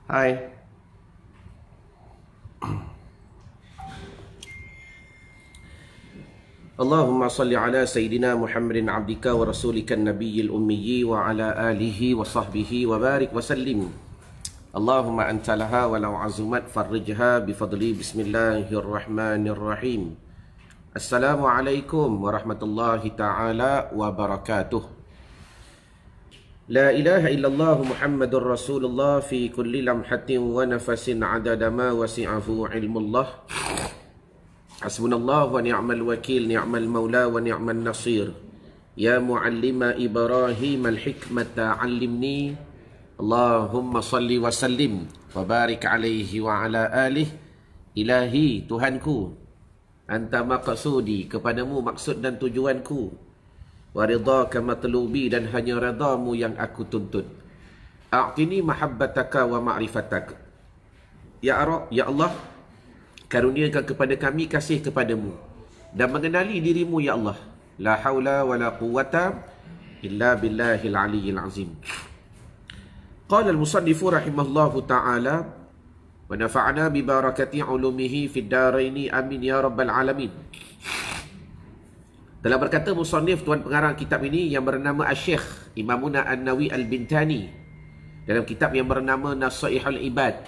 Hai. Allahumma salli ala Sayyidina Muhammadin abdika wa rasulika nabiyil ummiyi wa ala alihi wa sahbihi wa barik wa sallim. Allahumma anta laha walau azumat farrijha bifadli. Bismillahirrahmanirrahim. Assalamualaikum warahmatullahi ta'ala wabarakatuh. La ilaha illallah Muhammadur Rasulullah fi kulli lamhatin wa nafasin adada ma wasi'ahu ilmullah. Hasbunallah wa ni'mal wakil, ni'mal maula wa ni'mal nasir. Ya muallima Ibrahim al-hikmata 'allimni. Allahumma salli wa sallim wa barik alaihi wa ala alihi. Ilahi, Tuhanku, anta maqsudi, kepadamu maksud dan tujuanku. Wa ridhaka matlubi, dan hanya redamu yang aku tuntut. A'tini mahabbataka wa ma'rifatak. Ya Allah, karuniakan kepada kami kasih kepadamu dan mengenali dirimu, ya Allah. La haula wa la quwwata illa billahil aliyyil azim. Qala al-musannifu rahimahullahu ta'ala wa nafa'ana bi barakati ulumihi fid daraini amin ya rabbal alamin. Telah berkata musannif, tuan pengarang kitab ini, yang bernama Asy-Syaikh Imamuna An-Nawawi Al-Bintani, dalam kitab yang bernama Nasaihul Ibad,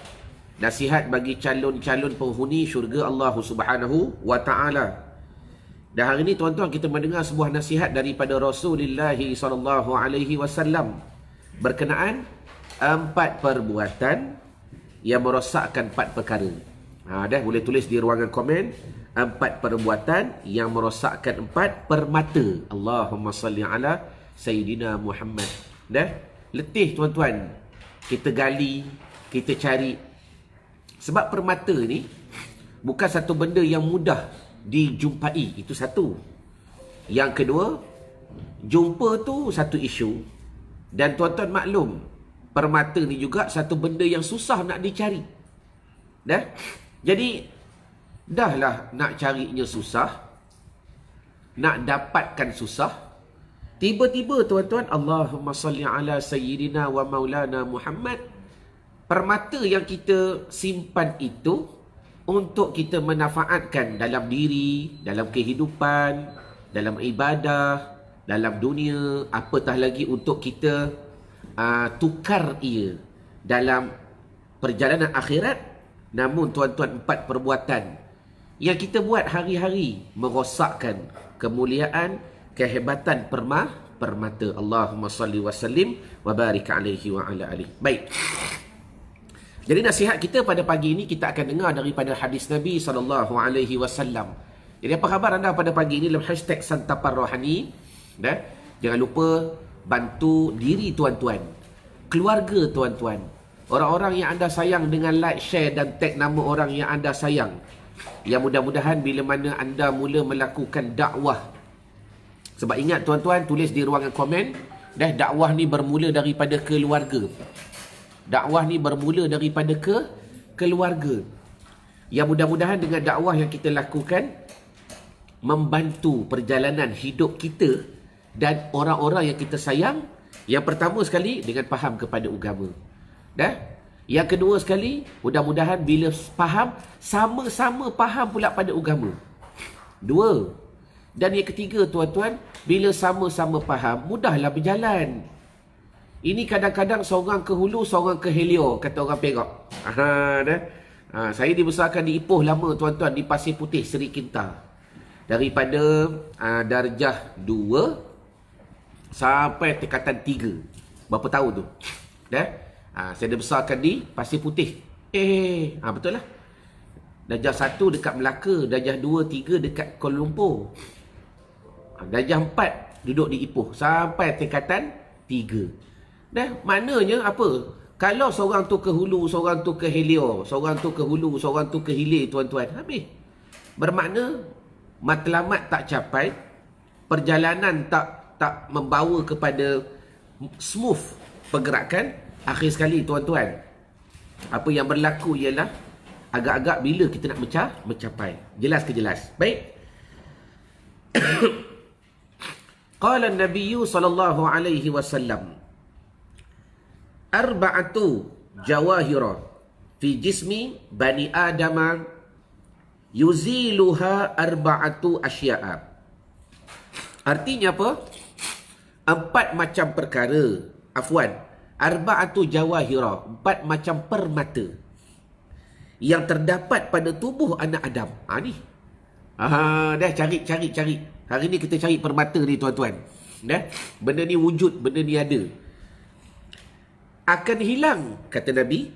nasihat bagi calon-calon penghuni syurga Allah Subhanahu wa ta'ala. Dan hari ini tuan-tuan, kita mendengar sebuah nasihat daripada Rasulullah SAW berkenaan 4 perbuatan yang merosakkan 4 perkara. Dah boleh tulis di ruangan komen. 4 perbuatan yang merosakkan 4 permata. Allahumma salli ala Sayyidina Muhammad. Dah letih tuan-tuan, kita gali, kita cari. Sebab permata ni bukan satu benda yang mudah dijumpai. Itu satu. Yang kedua, jumpa tu satu isu. Dan tuan-tuan maklum, permata ni juga satu benda yang susah nak dicari. Dah? Jadi dahlah nak carinya susah, nak dapatkan susah. Tiba-tiba tuan-tuan, Allahumma salli ala Sayyidina wa maulana Muhammad, permata yang kita simpan itu untuk kita manfaatkan dalam diri, dalam kehidupan, dalam ibadah, dalam dunia, apatah lagi untuk kita tukar ia dalam perjalanan akhirat. Namun tuan-tuan, 4 perbuatan yang kita buat hari-hari merosakkan kemuliaan, kehebatan permata. Allahumma salli wa sallim wa barik alaihi wa ala alihi. Baik. Jadi nasihat kita pada pagi ini, kita akan dengar daripada hadis Nabi SAW. Jadi apa khabar anda pada pagi ini dalam hashtag Santapan Rohani? Jangan lupa bantu diri tuan-tuan, keluarga tuan-tuan, orang-orang yang anda sayang, dengan like, share dan tag nama orang yang anda sayang. Yang mudah-mudahan bila mana anda mula melakukan dakwah. Sebab ingat tuan-tuan, tulis di ruangan komen, dakwah ni bermula daripada keluarga. Dakwah ni bermula daripada keluarga. Yang mudah-mudahan dengan dakwah yang kita lakukan, membantu perjalanan hidup kita dan orang-orang yang kita sayang. Yang pertama sekali, dengan faham kepada agama. Yang kedua sekali, mudah-mudahan bila faham, sama-sama faham pula pada agama. 2. Dan yang ketiga tuan-tuan, bila sama-sama faham, mudahlah berjalan. Ini kadang-kadang seorang ke hulu, seorang ke hilir, kata orang Perak. Saya dibesarkan di Ipoh lama tuan-tuan, di Pasir Putih, Seri Kinta. Daripada darjah 2 sampai tingkatan 3. Berapa tahun tu? Saya dibesarkan di Pasir Putih. Betul lah. Darjah 1 dekat Melaka, darjah 2, 3 dekat Kuala Lumpur. Darjah 4 duduk di Ipoh sampai tingkatan 3. Maknanya apa? Kalau seorang tu ke hulu, seorang tu ke hilir, seorang tu ke hulu, seorang tu ke hilir tuan-tuan, habis. Bermakna matlamat tak capai, perjalanan tak membawa kepada smooth pergerakan. Akhir sekali tuan-tuan, apa yang berlaku ialah agak-agak bila kita nak mencapai. Jelas ke jelas? Baik. Qala an-nabiy sallallahu alaihi wasallam, arba'atu jawahira fi jismi bani adama yuziluha arba'atu asya'a. Artinya apa? 4 macam perkara. Afwan, arba'atu jawahira, 4 macam permata yang terdapat pada tubuh anak Adam. Ni. Dah cari. Hari ni kita cari permata ni tuan-tuan. Dah. Benda ni wujud, benda ni ada. Akan hilang, kata Nabi.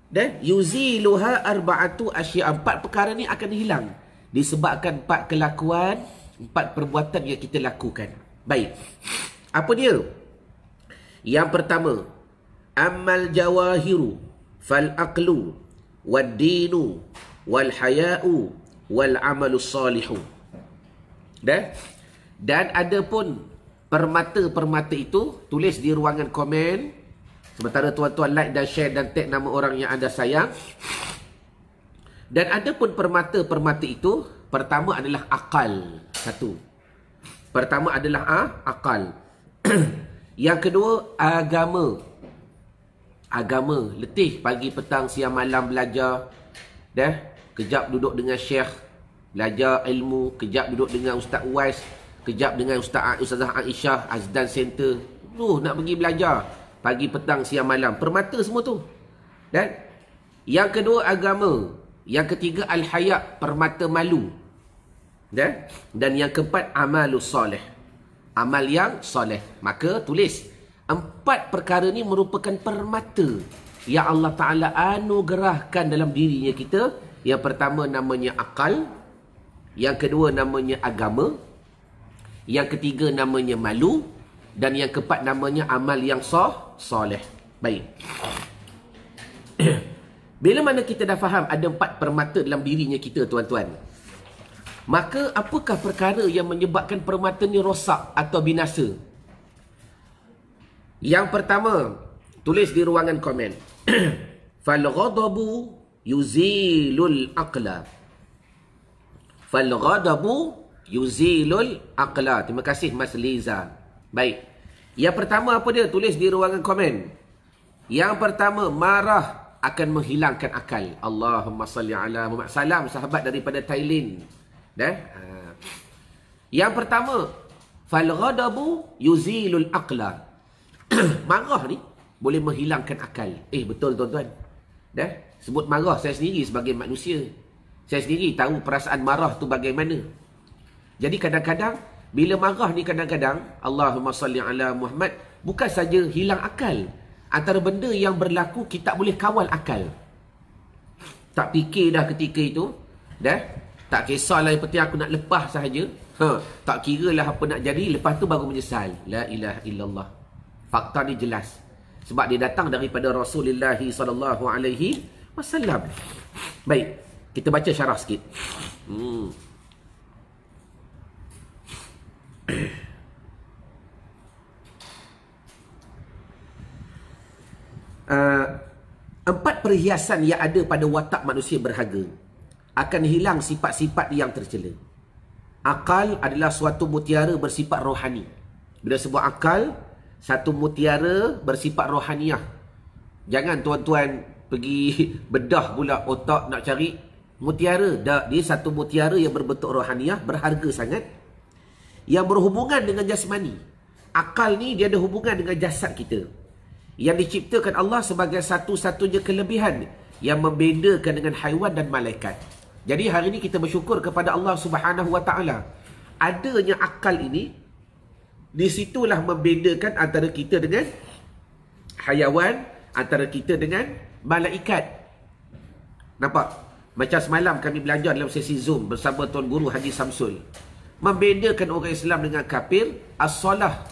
Dah. Yuziluha arba'atu asya'. 4 perkara ni akan hilang disebabkan 4 kelakuan, 4 perbuatan yang kita lakukan. Baik. Apa dia? Yang pertama, amal jawahiru fal aqlu wad dinu wal haya'u wal amalu salihu. Dan ada pun permata-permata itu, tulis di ruangan komen. Sementara tuan-tuan like dan share dan tag nama orang yang anda sayang. Dan ada pun permata-permata itu, pertama adalah akal. Satu. Pertama adalah akal. Yang kedua, agama. Agama. Letih pagi, petang, siang, malam belajar. Kejap duduk dengan syekh, belajar ilmu. Kejap duduk dengan Ustaz Uwais. Kejap dengan Ustazah Aisyah, Azdan Center. Nak pergi belajar. Pagi, petang, siang, malam. Permata semua tu. Yang kedua, agama. Yang ketiga, al-haya', permata malu. Dan yang keempat, amalus soleh. Amal yang soleh. Maka tulis, 4 perkara ni merupakan permata yang Allah Ta'ala anugerahkan dalam dirinya kita. Yang pertama namanya akal. Yang kedua namanya agama. Yang ketiga namanya malu. Dan yang keempat namanya amal yang soleh. Baik. Bila mana kita dah faham ada 4 permata dalam dirinya kita, tuan-tuan, maka apakah perkara yang menyebabkan permata ni rosak atau binasa? Yang pertama, tulis di ruangan komen. Fal ghadabu yuzilul aqla. Fal ghadabu yuzilul aqla. Terima kasih Mas Liza. Baik. Yang pertama apa dia? Tulis di ruangan komen. Yang pertama, marah akan menghilangkan akal. Allahumma salli ala Muhammad. Salam sahabat daripada Thailand. Yang pertama, fal ghadabu yuzilul aqla. Marah ni boleh menghilangkan akal. Betul tuan-tuan. Sebut marah, saya sendiri sebagai manusia, saya sendiri tahu perasaan marah tu bagaimana. Jadi kadang-kadang bila marah ni, kadang-kadang Allahumma salli ala Muhammad, bukan saja hilang akal. Antara benda yang berlaku, kita tak boleh kawal akal. Tak fikir dah ketika itu. Tak kisahlah, yang penting aku nak lepas sahaja. Tak kira lah apa nak jadi, lepas tu baru menyesal. La ilaha illallah. Fakta ni jelas. Sebab dia datang daripada Rasulullah SAW. Baik, kita baca syarah sikit. Empat perhiasan yang ada pada watak manusia berharga akan hilang sifat-sifat yang tercela. Akal adalah suatu mutiara bersifat rohani. Bila sebut akal, satu mutiara bersifat rohaniah. Jangan tuan-tuan pergi bedah pula otak nak cari mutiara. Dia satu mutiara yang berbentuk rohaniah, berharga sangat, yang berhubungan dengan jasmani. Akal ni dia ada hubungan dengan jasad kita, yang diciptakan Allah sebagai satu-satunya kelebihan yang membedakan dengan haiwan dan malaikat. Jadi hari ini kita bersyukur kepada Allah Subhanahu Wa Taala. Adanya akal ini, di situlah membedakan antara kita dengan haiwan, antara kita dengan malaikat. Nampak? Macam semalam kami belajar dalam sesi Zoom bersama Tuan Guru Haji Samsul. Membedakan orang Islam dengan kafir, as-salah.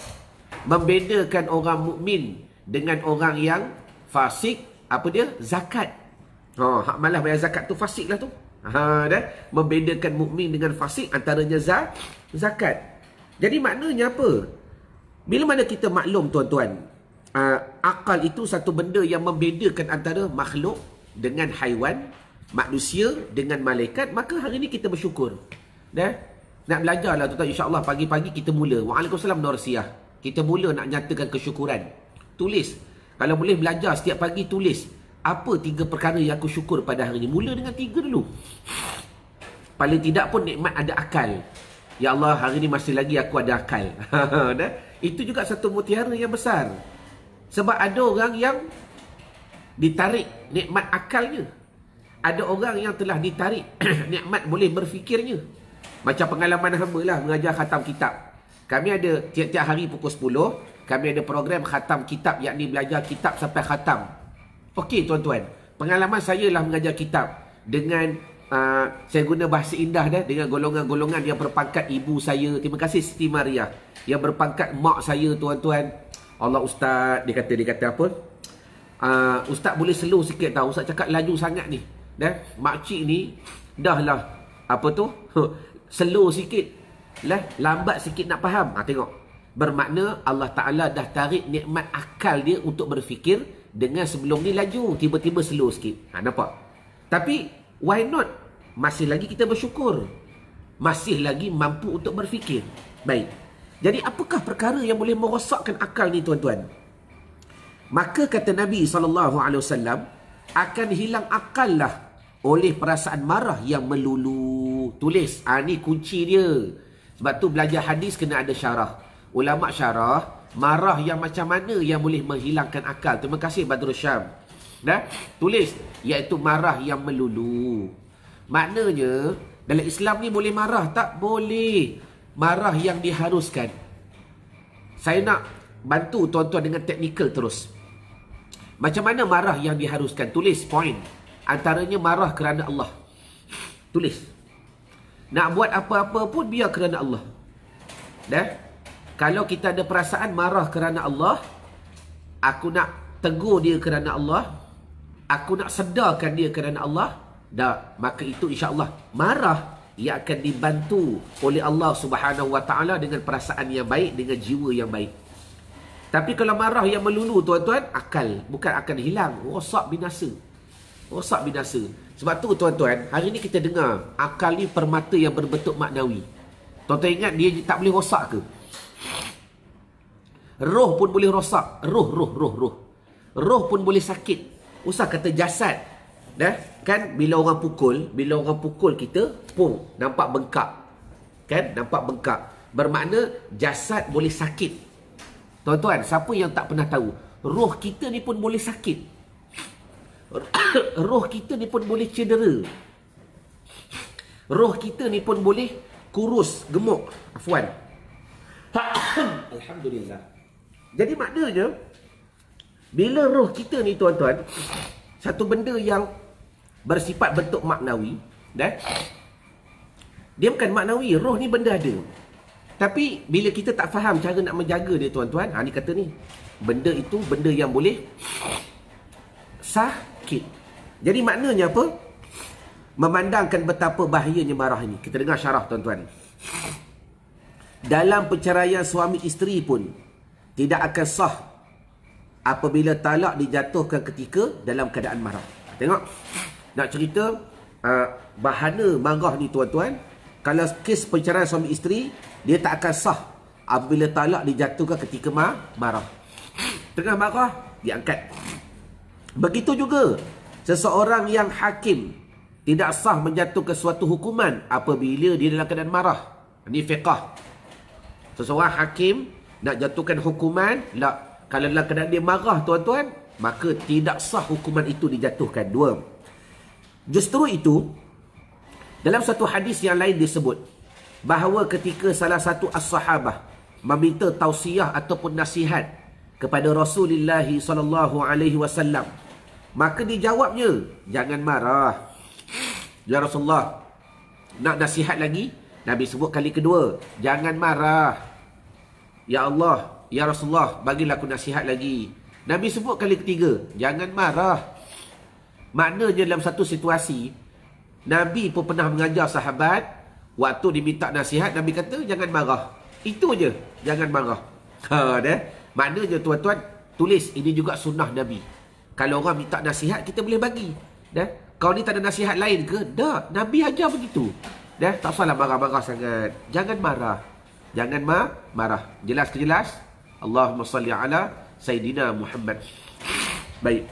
Membedakan orang mukmin dengan orang yang fasik, apa dia? Zakat. Hak malah bayar zakat tu fasik lah tu. Membedakan mukmin dengan fasik, antaranya zakat. Jadi maknanya apa? Bila mana kita maklum tuan-tuan, akal itu satu benda yang membedakan antara makhluk dengan haiwan, manusia dengan malaikat, maka hari ini kita bersyukur. Nak belajar lah tuan-tuan, insya-Allah pagi-pagi kita mula. Waalaikumsalam Nur Siah. Kita mula nak nyatakan kesyukuran. Tulis, Kalau boleh belajar setiap pagi tulis, apa 3 perkara yang aku syukur pada hari ini. Mula dengan 3 dulu. Paling tidak pun nikmat ada akal. Ya Allah, hari ini masih lagi aku ada akal. Itu juga satu mutiara yang besar. Sebab ada orang yang ditarik nikmat akalnya. Ada orang yang telah ditarik nikmat boleh berfikirnya. Macam pengalaman hamba lah mengajar khatam kitab. Kami ada tiap-tiap hari pukul 10, kami ada program khatam kitab, yakni belajar kitab sampai khatam. Okey tuan-tuan, pengalaman saya lah mengajar kitab dengan saya guna bahasa indah dah, dengan golongan-golongan yang berpangkat ibu saya. Terima kasih Siti Maria. Yang berpangkat mak saya tuan-tuan. Allah ustaz, dia kata apa? Ustaz boleh slow sikit tau, ustaz cakap laju sangat ni. Makcik ni dah lah apa tu? Slow sikit. Lah, lambat sikit nak faham. Tengok. Bermakna Allah Ta'ala dah tarik nikmat akal dia untuk berfikir. Dengan sebelum ni laju, tiba-tiba slow sikit. Nampak? Tapi why not? Masih lagi kita bersyukur. Masih lagi mampu untuk berfikir. Baik. Jadi apakah perkara yang boleh merosakkan akal ni tuan-tuan? Maka kata Nabi SAW, akan hilang akal lah oleh perasaan marah yang melulu. Tulis, ni kunci dia. Sebab tu belajar hadis kena ada syarah. Ulama syarah, marah yang macam mana yang boleh menghilangkan akal. Terima kasih Badrul Syam. Tulis, iaitu marah yang melulu. Maknanya, dalam Islam ni boleh marah? Tak boleh. Marah yang diharuskan. Saya nak bantu tuan-tuan dengan teknikal terus. Macam mana marah yang diharuskan? Tulis point. Antaranya marah kerana Allah. Tulis. Nak buat apa-apa pun biar kerana Allah. Kalau kita ada perasaan marah kerana Allah, aku nak tegur dia kerana Allah, aku nak sedarkan dia kerana Allah, maka itu insya-Allah marah yang akan dibantu oleh Allah Subhanahu Wa Taala dengan perasaan yang baik, dengan jiwa yang baik. Tapi kalau marah yang melulu tuan-tuan, akal bukan akan hilang, rosak binasa. Rosak binasa. Sebab tu tuan-tuan, hari ni kita dengar akal ni permata yang berbentuk maknawi. Tuan-tuan ingat dia tak boleh rosak ke? Roh pun boleh rosak. Roh pun boleh sakit. Usah kata jasad. Kan bila orang pukul kita, pung, nampak bengkak. Kan? Nampak bengkak. Bermakna jasad boleh sakit. Tuan-tuan, siapa yang tak pernah tahu? Roh kita ni pun boleh sakit. Roh kita ni pun boleh cedera. Roh kita ni pun boleh kurus, gemuk. Afwan. Alhamdulillah. Jadi maknanya, bila roh kita ni tuan-tuan, satu benda yang bersifat bentuk maknawi, dia bukan maknawi, roh ni benda ada. Tapi bila kita tak faham cara nak menjaga dia tuan-tuan, ni kata ni, benda itu benda yang boleh sakit. Jadi maknanya apa? Memandangkan betapa bahayanya marah ini. Kita dengar syarah tuan-tuan. Dalam perceraian suami isteri pun tidak akan sah apabila talak dijatuhkan ketika dalam keadaan marah. Tengok. Nak cerita bahana marah ni tuan-tuan. Kalau kes perceraian suami isteri, dia tak akan sah apabila talak dijatuhkan ketika marah. Tengah marah, diangkat. Begitu juga seseorang yang hakim tidak sah menjatuhkan suatu hukuman apabila dia dalam keadaan marah. Ini fiqah. Seseorang hakim nak jatuhkan hukuman, kalau dalam keadaan dia marah tuan-tuan, maka tidak sah hukuman itu dijatuhkan. 2. Justru itu, dalam satu hadis yang lain disebut bahawa ketika salah satu as-sahabah meminta tausiah ataupun nasihat kepada Rasulullah SAW, maka dijawabnya, jangan marah. Ya Rasulullah, nak nasihat lagi? Nabi sebut kali kedua, jangan marah. Ya Allah, ya Rasulullah, bagilah aku nasihat lagi. Nabi sebut kali ketiga, jangan marah. Maknanya dalam satu situasi, Nabi pun pernah mengajar sahabat, waktu diminta nasihat, Nabi kata, jangan marah. Itu je, jangan marah. Maknanya tuan-tuan, tulis, ini juga sunnah Nabi. Kalau orang minta nasihat, kita boleh bagi. Kau ni tak ada nasihat lain ke? Tak, Nabi ajar begitu. Tak salah marah-marah sangat. Jangan marah. Jangan marah. Jelas ke jelas? Allahumma salli ala Sayyidina Muhammad. Baik.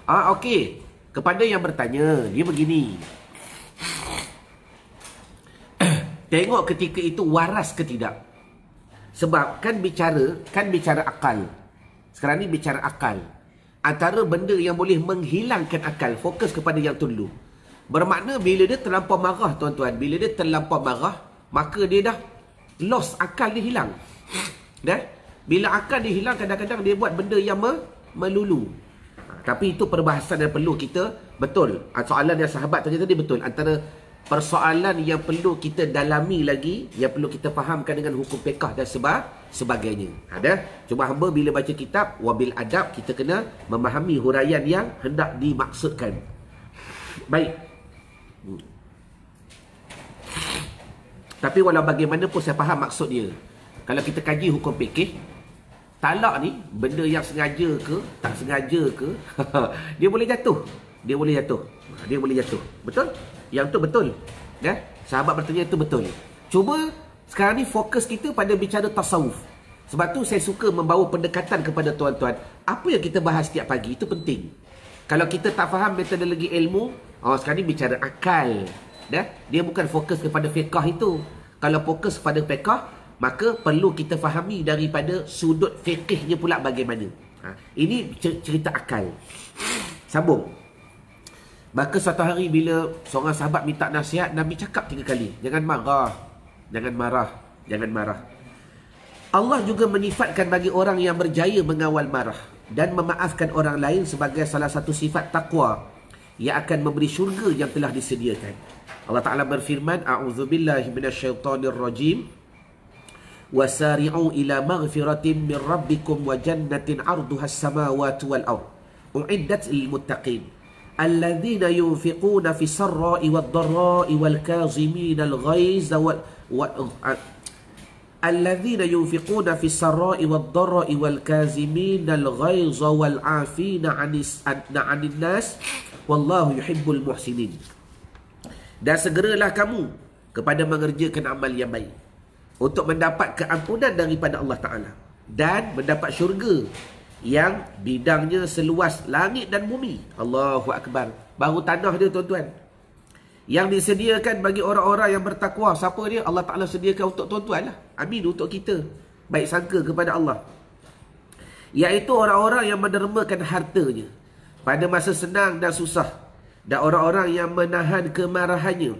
Okey. Kepada yang bertanya, dia begini. Tengok ketika itu waras ke tidak. Sebab kan bicara akal. Sekarang ni bicara akal. Antara benda yang boleh menghilangkan akal, fokus kepada yang tu dulu. Bermakna bila dia terlampau marah, tuan-tuan, bila dia terlampau marah, maka dia dah lost, akal dia hilang. Dah? Bila akal dia hilang, kadang-kadang dia buat benda yang melulu. Tapi itu perbahasan yang perlu kita, betul. Soalan yang sahabat tanya tadi betul. Antara persoalan yang perlu kita dalami lagi, yang perlu kita fahamkan dengan hukum fiqh dan sebagainya. Ada? Cuma hamba bila baca kitab, wabil adab, kita kena memahami huraian yang hendak dimaksudkan. Baik. Tapi walau bagaimanapun saya faham maksud dia. Kalau kita kaji hukum fikih, talak ni benda yang sengaja ke tak sengaja ke dia boleh jatuh. Dia boleh jatuh. Betul? Yang tu betul. Ya? Sahabat bertanya itu betul. Cuma sekarang ni fokus kita pada bicara tasawuf. Sebab tu saya suka membawa pendekatan kepada tuan-tuan. Apa yang kita bahas setiap pagi itu penting. Kalau kita tak faham metodologi ilmu, sekarang ni bicara akal. Dia bukan fokus kepada fiqh itu. Kalau fokus kepada fiqh, maka perlu kita fahami daripada sudut fiqhnya pula bagaimana. Ini cerita akal. Sambung. Maka suatu hari bila seorang sahabat minta nasihat, Nabi cakap 3 kali. Jangan marah. Jangan marah. Jangan marah. Allah juga menyifatkan bagi orang yang berjaya mengawal marah dan memaafkan orang lain sebagai salah satu sifat taqwa yang akan memberi syurga yang telah disediakan. Allah Ta'ala berfirman, A'udzubillahi minasyaitonirrajim. Wasari'u ila maghfiratin min rabbikum wa jannatin 'arduhas samawati wal ard. U'iddat lil muttaqin. Alladzina yunfiquna fi sarra'i wad dharra'i wal kazimina al ghaiz الذين ينفقون في السراء والضراء والكاظمين الغيظ والعافين عن الناس والله يحب المحسنين. Dan segeralah kamu kepada mengerjakan amal yang baik untuk mendapat keampunan daripada Allah Ta'ala dan mendapat syurga yang bidangnya seluas langit dan bumi. Allahu Akbar. Baru tanah dia, tuan-tuan, yang disediakan bagi orang-orang yang bertakwa. Siapa dia? Allah Ta'ala sediakan untuk tuan-tuan lah. Amin, untuk kita. Baik sangka kepada Allah. Iaitu orang-orang yang mendermakan hartanya pada masa senang dan susah. Dan orang-orang yang menahan kemarahannya.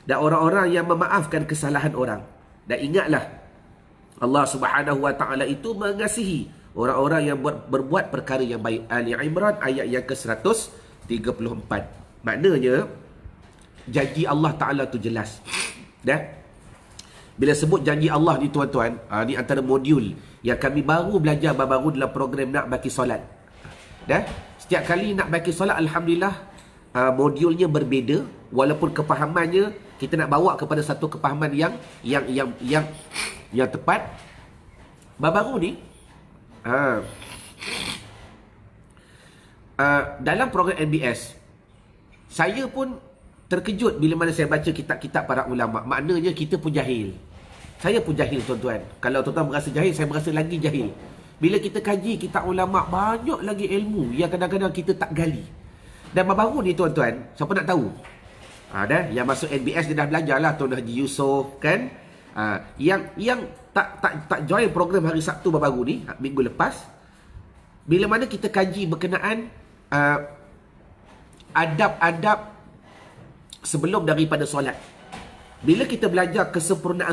Dan orang-orang yang memaafkan kesalahan orang. Dan ingatlah, Allah Subhanahu Wa Ta'ala itu mengasihi orang-orang yang berbuat perkara yang baik. Ali Imran ayat yang ke-134. Maknanya, janji Allah Ta'ala tu jelas. Bila sebut janji Allah ni, tuan-tuan, ni antara modul yang kami baru belajar baru dalam program Nak Baki Solat. Setiap kali nak baki solat, Alhamdulillah, modulnya berbeza. Walaupun kefahamannya kita nak bawa kepada satu kefahaman yang tepat. Baru ni dalam program NBS, saya pun terkejut bila mana saya baca kitab-kitab para ulama. Maknanya kita pun jahil. Saya pun jahil, tuan-tuan. Kalau tuan-tuan merasa jahil, saya merasa lagi jahil. Bila kita kaji kitab ulama, banyak lagi ilmu yang kadang-kadang kita tak gali. Dan baru ni, tuan-tuan, siapa nak tahu? Yang masuk NBS dia dah belajar lah, Tuan Haji Yusof, kan? Yang tak join program hari Sabtu baru ni, minggu lepas, bila mana kita kaji berkenaan adab-adab sebelum daripada solat. Bila kita belajar kesempurnaan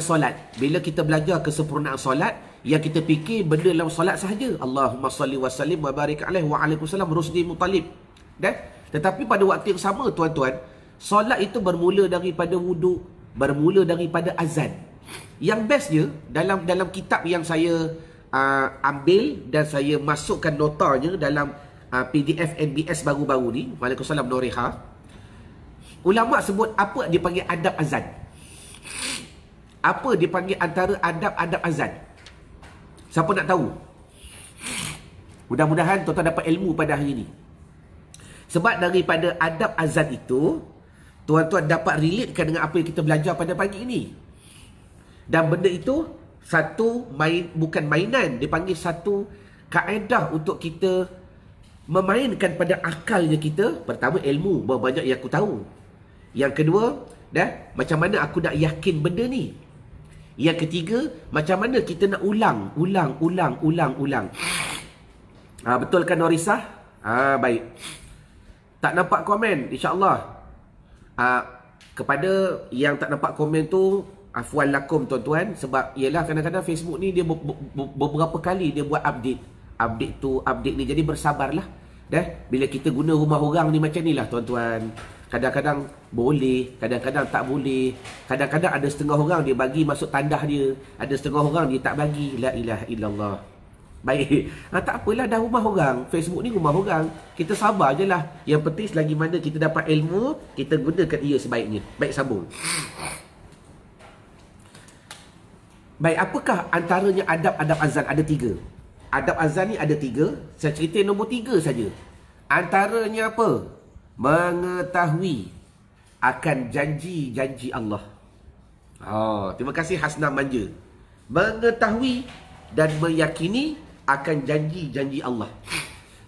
solat, yang kita fikir benda dalam solat sahaja. Allahumma salli wa sallim wa barik alaihi wa alaikumussalam Rusdi Muttalib. Tetapi pada waktu yang sama, tuan-tuan, solat itu bermula daripada wuduk, bermula daripada azan. Yang bestnya, dalam kitab yang saya ambil dan saya masukkan notanya dalam PDF NBS baru-baru ni, Waalaikumsalam Noriha, ulama sebut apa dipanggil adab azan. Apa dipanggil antara adab-adab azan? Siapa nak tahu? Mudah-mudahan tuan-tuan dapat ilmu pada hari ini. Sebab daripada adab azan itu, tuan-tuan dapat relatekan dengan apa yang kita belajar pada pagi ini. Dan benda itu satu bukan mainan, dia panggil satu kaedah untuk kita memainkan pada akalnya kita. Pertama, ilmu, berapa banyak yang aku tahu. Yang kedua, macam mana aku nak yakin benda ni. Yang ketiga, macam mana kita nak ulang. Betul kan Norisah? Baik. Tak nampak komen, insya-Allah. Kepada yang tak nampak komen tu, afwan lakum tuan-tuan, sebab ialah kadang-kadang Facebook ni dia beberapa kali dia buat update ni, jadi bersabarlah. Bila kita guna rumah orang ni macam ni lah tuan-tuan. Kadang-kadang boleh, kadang-kadang tak boleh. Kadang-kadang ada setengah orang dia bagi masuk tandah dia, ada setengah orang dia tak bagi. La ilaha illallah. Baik. Tak apalah, dah rumah orang. Facebook ni rumah orang. Kita sabar je lah. Yang penting selagi mana kita dapat ilmu, kita gunakan ia sebaiknya. Baik, sambung. Baik, apakah antaranya adab-adab azan? Ada 3. Adab azan ni ada 3. Saya cerita nombor 3 saja. Antaranya apa? Mengetahui akan janji-janji Allah. Terima kasih Hasna Manja. Mengetahui dan meyakini akan janji-janji Allah.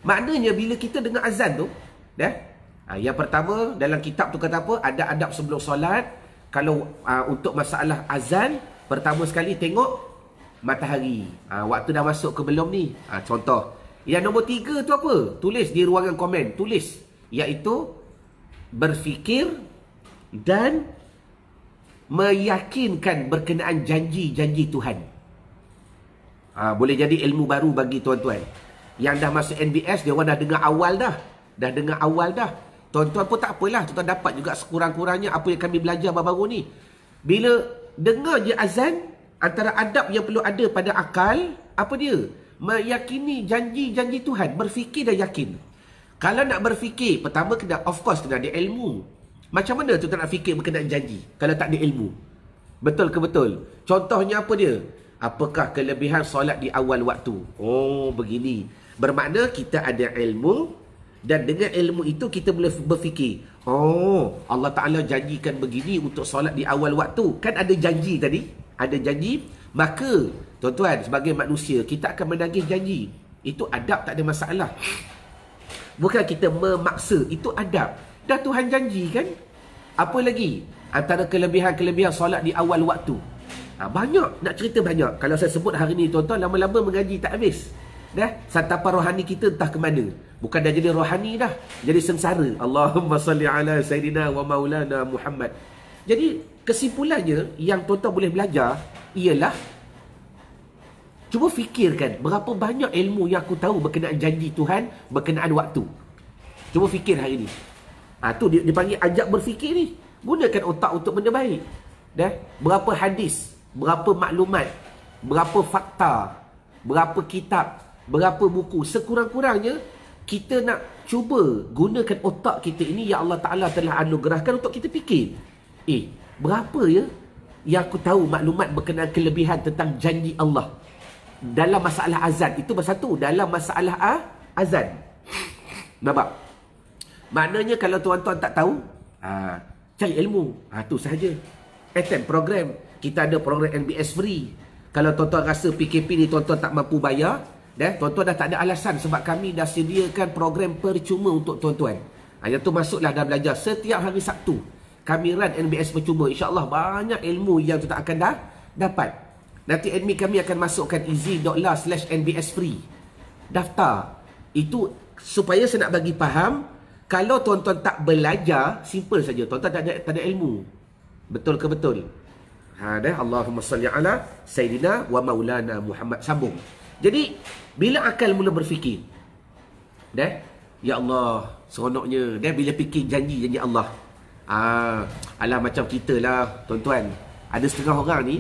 Maknanya bila kita dengar azan tu, yang pertama dalam kitab tu kata apa? Ada adab sebelum solat. Kalau untuk masalah azan, pertama sekali tengok matahari. Waktu dah masuk ke belum ni? Contoh. Yang nombor 3 tu apa? Tulis di ruangan komen. Tulis. Iaitu berfikir dan meyakinkan berkenaan janji-janji Tuhan. Boleh jadi ilmu baru bagi tuan-tuan. Yang dah masuk NBS, dia orang dah dengar awal dah. Tuan-tuan pun tak apalah. Tuan-tuan dapat juga sekurang-kurangnya apa yang kami belajar baru-baru ni. Bila dengar je azan, antara adab yang perlu ada pada akal, apa dia? Meyakini janji-janji Tuhan. Berfikir dan yakin. Kalau nak berfikir, pertama kena, of course kena ada ilmu. Macam mana tu nak fikir berkenaan janji kalau tak ada ilmu? Betul ke betul? Contohnya apa dia? Apakah kelebihan solat di awal waktu? Begini. Bermakna kita ada ilmu, dan dengan ilmu itu kita boleh berfikir, Allah Ta'ala janjikan begini untuk solat di awal waktu. Kan ada janji tadi? Ada janji. Maka tuan-tuan, sebagai manusia, kita akan menagih janji. Itu adab, tak ada masalah. Bukan kita memaksa, itu adab. Dah Tuhan janji kan? Apa lagi? Antara kelebihan-kelebihan solat di awal waktu. Banyak, nak cerita banyak. Kalau saya sebut hari ni tuan-tuan, lama-lama mengaji tak habis. Santapan rohani kita entah ke mana. Bukan dah jadi rohani dah, jadi sengsara. Allahumma salli ala Sayyidina wa maulana Muhammad. Jadi kesimpulannya yang tuan-tuan boleh belajar ialah, cuba fikirkan berapa banyak ilmu yang aku tahu berkenaan janji Tuhan, berkenaan waktu. Cuba fikir hari ni. Tu dia panggil ajak berfikir ni. Gunakan otak untuk benda baik. Berapa hadis, berapa maklumat, berapa fakta, berapa kitab, berapa buku. Sekurang-kurangnya kita nak cuba gunakan otak kita ini yang Allah Ta'ala telah anugerahkan untuk kita fikir. Berapa ya yang aku tahu maklumat berkenaan kelebihan tentang janji Allah dalam masalah azan. Itu bersatu dalam masalah azan. Nampak? Maknanya kalau tuan-tuan tak tahu, cari ilmu. Tu sahaja. Attend program. Kita ada program NBS free. Kalau tuan-tuan rasa PKP ni tuan-tuan tak mampu bayar, tuan-tuan dah tak ada alasan, sebab kami dah sediakan program percuma untuk tuan-tuan. Yang tu masuklah dah belajar. Setiap hari Sabtu kami run NBS percuma. InsyaAllah banyak ilmu yang tuan-tuan akan dapat. Nanti admin kami akan masukkan easy.la/NBS free. Daftar. Itu supaya saya nak bagi faham, kalau tuan-tuan tak belajar, simple saja. Tuan-tuan tak ada ilmu. Betul ke betul? Allahumma salli ala Sayyidina wa maulana Muhammad. Sambung. Jadi, bila akal mula berfikir, ya Allah, seronoknya. Bila fikir janji-janji Allah. Alah macam kita lah, tuan-tuan. Ada setengah orang ni,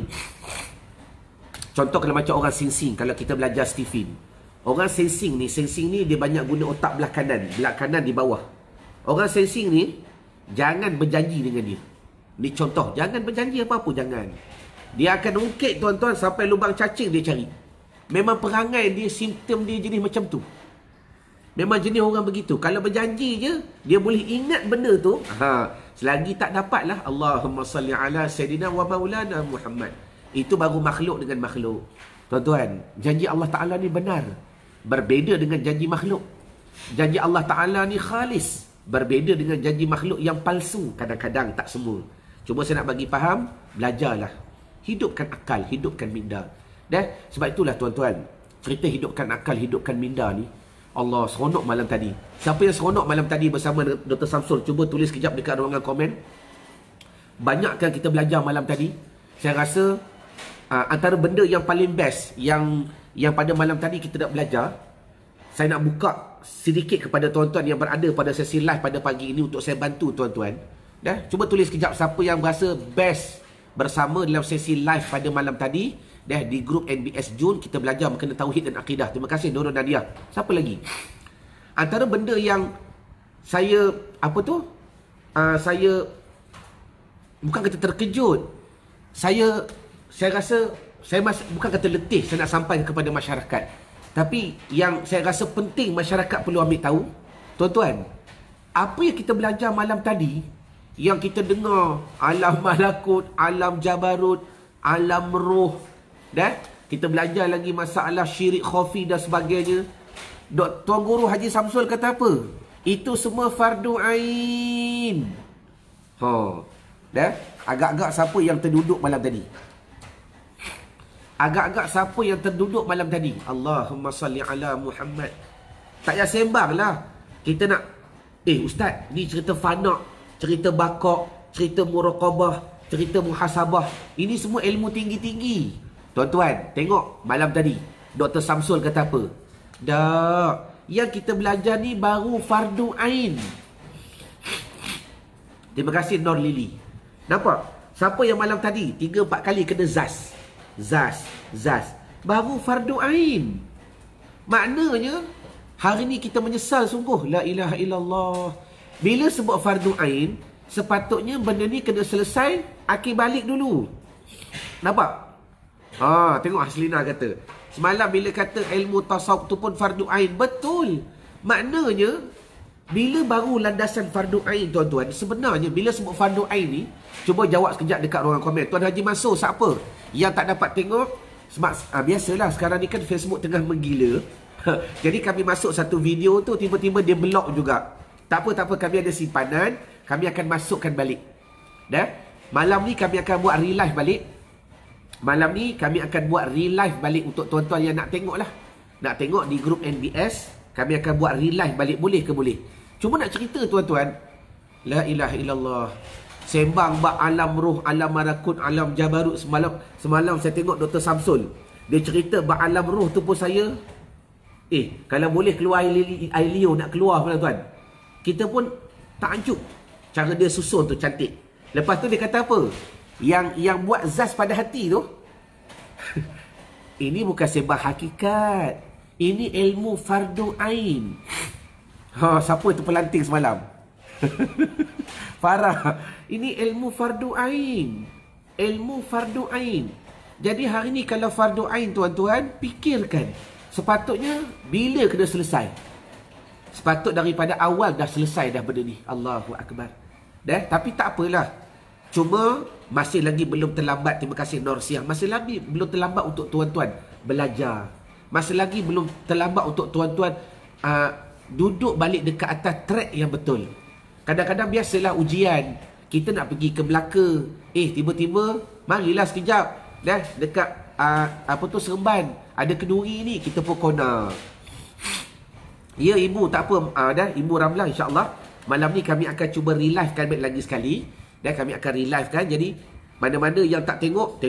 contoh kalau macam orang sing-sing, kalau kita belajar Stephen. Orang sing-sing ni dia banyak guna otak belah kanan di bawah. Orang sing-sing ni, jangan berjanji dengan dia. Ni contoh, jangan berjanji apa-apa, jangan. Dia akan ungkit tuan-tuan sampai lubang cacing dia cari. Memang perangai dia, simptom dia jenis macam tu. Memang jenis orang begitu. Kalau berjanji je, dia boleh ingat benda tu. Selagi tak dapatlah, Allahumma salli ala Sayyidina wa maulana Muhammad. Itu baru makhluk dengan makhluk. Tuan-tuan, janji Allah Ta'ala ni benar. Berbeza dengan janji makhluk. Janji Allah Ta'ala ni khalis. Berbeza dengan janji makhluk yang palsu. Kadang-kadang, tak semua. Cuma saya nak bagi faham, belajarlah. Hidupkan akal, hidupkan minda. Sebab itulah tuan-tuan, cerita hidupkan akal, hidupkan minda ni, Allah, seronok malam tadi. Siapa yang seronok malam tadi bersama Dr. Samsul, cuba tulis kejap dekat ruangan komen. Banyakkan kita belajar malam tadi. Saya rasa antara benda yang paling best yang pada malam tadi kita nak belajar, saya nak buka sedikit kepada tuan-tuan yang berada pada sesi live pada pagi ini untuk saya bantu tuan-tuan. Cuba tulis kejap siapa yang berasa best bersama dalam sesi live pada malam tadi. Di grup NBS Jun kita belajar mengenai tauhid dan akidah. Terima kasih Nurul Nadia. Siapa lagi? Antara benda yang saya saya bukan kata terkejut. Saya rasa saya bukan kata letih saya nak sampai kepada masyarakat. Tapi yang saya rasa penting masyarakat perlu ambil tahu, tuan-tuan, apa yang kita belajar malam tadi, yang kita dengar alam malakut, alam jabarut, alam roh, kita belajar lagi masalah syirik khafi dan sebagainya. Tuan Guru Haji Samsul kata apa? Itu semua fardu ain. Agak-agak siapa yang terduduk malam tadi? Agak-agak siapa yang terduduk malam tadi? Allahumma salli ala Muhammad. Tak payah sembang lah. Kita nak, ustaz, ni cerita fana, cerita bakok, cerita muraqabah, cerita muhasabah. Ini semua ilmu tinggi-tinggi. Tuan-tuan, tengok malam tadi Dr. Samsul kata apa? Yang kita belajar ni baru fardu ain. Terima kasih Nur Lili. Nampak? Siapa yang malam tadi 3-4 kali kena zas. Baru fardu ain. Maknanya hari ni kita menyesal sungguh. La ilaha illallah. Bila sebut fardu ain, sepatutnya benda ni kena selesai, akhir balik dulu. Nampak? Tengok Haslina kata, semalam bila kata ilmu tasawuf tu pun fardu ain. Betul. Maknanya bila baru landasan fardu ain, tuan-tuan, sebenarnya bila sebut fardu ain ni, cuba jawab sekejap dekat ruangan komen. Tuan Haji Mansur, siapa yang tak dapat tengok? Sebab biasalah sekarang ni kan Facebook tengah menggila. Jadi kami masuk satu video tu, tiba-tiba dia block juga. Tak apa, kami ada simpanan, kami akan masukkan balik. Malam ni kami akan buat relive balik. Malam ni kami akan buat relive balik untuk tuan-tuan yang nak tengok lah. Nak tengok di grup NBS, kami akan buat relive balik. Boleh ke boleh? Cuma nak cerita tuan-tuan, la ilaha illallah, sembang bab alam roh, alam malakut, alam jabarut. Semalam saya tengok Dr. Samsul, dia cerita bab alam roh tu pun saya, kalau boleh keluar air liur nak keluar tuan-tuan. Kita pun takjub cara dia susun tu cantik. Lepas tu dia kata apa? Yang buat zaz pada hati tu ini bukan sembah hakikat, ini ilmu fardu ain. Siapa tu pelanting semalam? Farah. Ini ilmu fardu ain. Ilmu fardu ain. Jadi hari ni kalau fardu ain tuan-tuan, fikirkan sepatutnya bila kena selesai. Sepatut daripada awal dah selesai dah benda ni. Allahu Akbar. Tapi tak apalah. Cuma masih lagi belum terlambat. Terima kasih Nur Siang. Masih lagi belum terlambat untuk tuan-tuan belajar. Masih lagi belum terlambat untuk tuan-tuan duduk balik dekat atas track yang betul. Kadang-kadang biasalah ujian, kita nak pergi ke Melaka, tiba-tiba marilah sekejap dekat Seremban ada kenduri ni, kita pun kona. Ya ibu, tak apa, Ibu Ramlah, insya-Allah malam ni kami akan cuba relive-kan lagi sekali. Kami akan relive-kan. Jadi mana-mana yang tak tengok,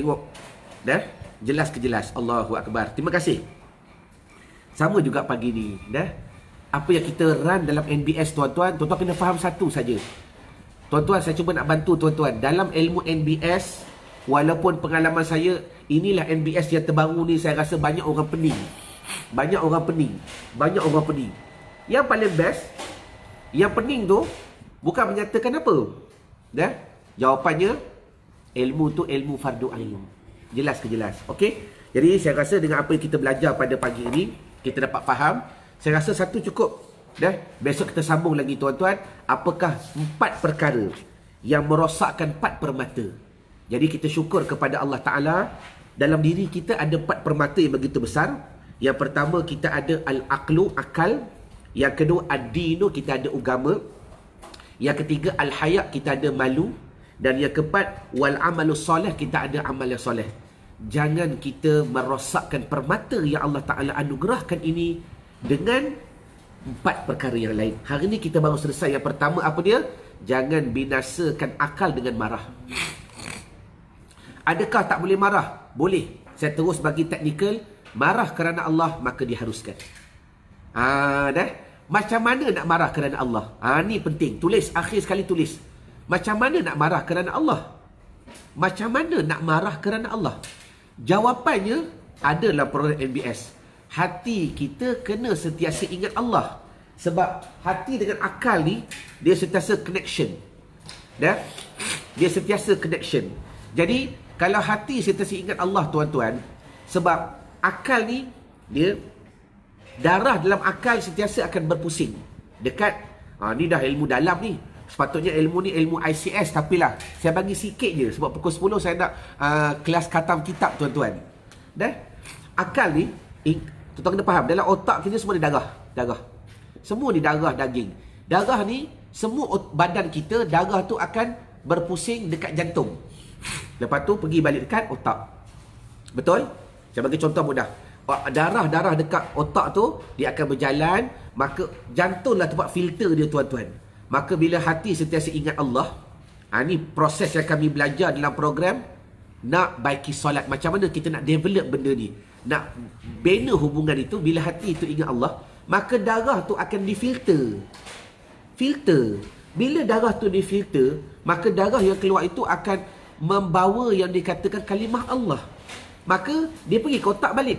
jelas ke jelas. Allahu Akbar. Terima kasih. Sama juga pagi ni, apa yang kita run dalam NBS, tuan-tuan kena faham satu saja. Tuan-tuan, saya cuba nak bantu tuan-tuan dalam ilmu NBS. Walaupun pengalaman saya, inilah NBS yang terbaru ni, saya rasa banyak orang pening. Banyak orang pening. Yang paling best, yang pening tu bukan menyatakan apa. Jawapannya, ilmu tu ilmu fardu ain. Jelas ke jelas? Okey. Jadi saya rasa dengan apa yang kita belajar pada pagi ini, kita dapat faham. Saya rasa satu cukup. Besok kita sambung lagi tuan-tuan. Apakah 4 perkara yang merosakkan 4 permata. Jadi kita syukur kepada Allah Ta'ala dalam diri kita ada 4 permata yang begitu besar. Yang pertama, kita ada al-aqlu, akal. Yang kedua, ad-dinu, kita ada agama. Yang ketiga, al-haya, kita ada malu. Dan yang keempat, wal-amalu soleh, kita ada amal yang soleh. Jangan kita merosakkan permata yang Allah Ta'ala anugerahkan ini dengan 4 perkara yang lain. Hari ini kita baru selesai. Yang pertama, apa dia? Jangan binasakan akal dengan marah. Adakah tak boleh marah? Boleh. Saya terus bagi teknikal. Marah kerana Allah, maka diharuskan. Dah. Macam mana nak marah kerana Allah? Ni penting. Tulis. Akhir sekali tulis. Macam mana nak marah kerana Allah? Macam mana nak marah kerana Allah? Jawapannya ada dalam program NBS. Hati kita kena sentiasa ingat Allah. Sebab hati dengan akal ni, dia sentiasa connection. Dah? Dia sentiasa connection. Jadi, kalau hati sentiasa ingat Allah, tuan-tuan, sebab akal ni, dia darah dalam akal sentiasa akan berpusing. Dekat, ni dah ilmu dalam ni. Sepatutnya ilmu ni ilmu ICS, tapi lah saya bagi sikit je sebab pukul 10 saya nak kelas khatam kitab, tuan-tuan. Dah? Akal ni, tuan-tuan kena faham, dalam otak kita semua ni darah. Semua ni darah, daging. Darah ni, semua badan kita, darah tu akan berpusing dekat jantung. Lepas tu pergi balik dekat otak. Betul? Saya bagi contoh mudah. Darah dekat otak tu, dia akan berjalan, maka jantung lah tempat filter dia, tuan-tuan. Maka bila hati sentiasa ingat Allah, ni proses yang kami belajar dalam program nak baiki solat. Macam mana kita nak develop benda ni, nak bina hubungan itu. Bila hati itu ingat Allah, maka darah tu akan difilter. Bila darah tu difilter, maka darah yang keluar itu akan membawa yang dikatakan kalimah Allah. Maka dia pergi ke otak balik.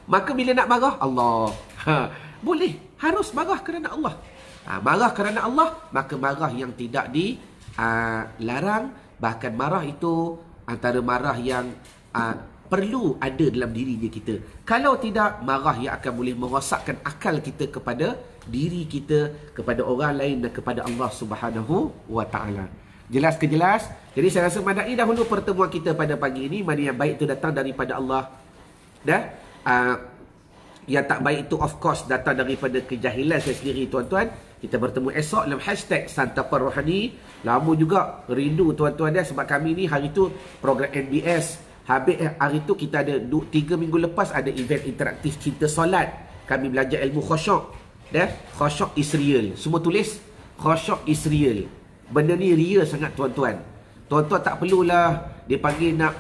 Maka bila nak marah, Allah. Boleh. Harus marah kerana Allah. Marah kerana Allah, maka marah yang tidak dilarang. Bahkan marah itu antara marah yang perlu ada dalam diri kita. Kalau tidak, marah yang akan boleh merosakkan akal kita kepada diri kita, kepada orang lain dan kepada Allah Subhanahu wa Ta'ala. Jelas ke jelas? Jadi saya rasa madai dahulu pertemuan kita pada pagi ini. Mana yang baik itu datang daripada Allah. Dah? Yang tak baik itu of course datang daripada kejahilan saya sendiri, tuan-tuan. Kita bertemu esok dalam hashtag Santapan Rohani. Lama juga rindu, tuan-tuan, dah, sebab kami ni hari tu program NBS. Habis hari tu kita ada 3 minggu lepas ada event interaktif Cinta Solat. Kami belajar ilmu khusyuk. Dah? Khusyuk is real. Semua tulis khusyuk is real. Benda ni real sangat, tuan-tuan. Tuan-tuan tak perlulah dia panggil nak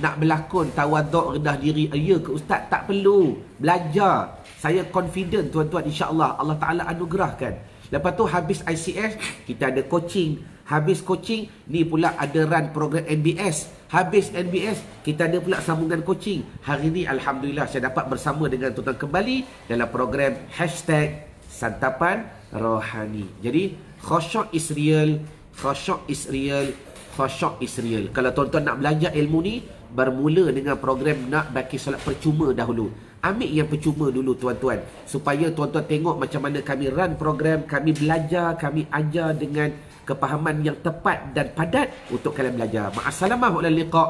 nak berlakon tawaduk, rendah diri. Ya ke ustaz? Tak perlu. Belajar. Saya confident, tuan-tuan, insya-Allah Allah Taala anugerahkan. Lepas tu habis ICS, kita ada coaching. Habis coaching, ni pula ada run program NBS. Habis NBS, kita ada pula sambungan coaching. Hari ni alhamdulillah saya dapat bersama dengan tuan-tuan kembali dalam program hashtag Santapan Rohani. Jadi khusyuk is real, khusyuk is real, khusyuk is real. Kalau tuan-tuan nak belajar ilmu ni, bermula dengan program nak baki solat percuma dahulu. Ambil yang percuma dulu, tuan-tuan, supaya tuan-tuan tengok macam mana kami run program, kami belajar, kami ajar dengan kepahaman yang tepat dan padat untuk kalian belajar. Ma'assalamah wa liqa.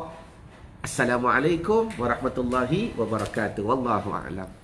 Assalamualaikum warahmatullahi wabarakatuh. Wallahu a'lam.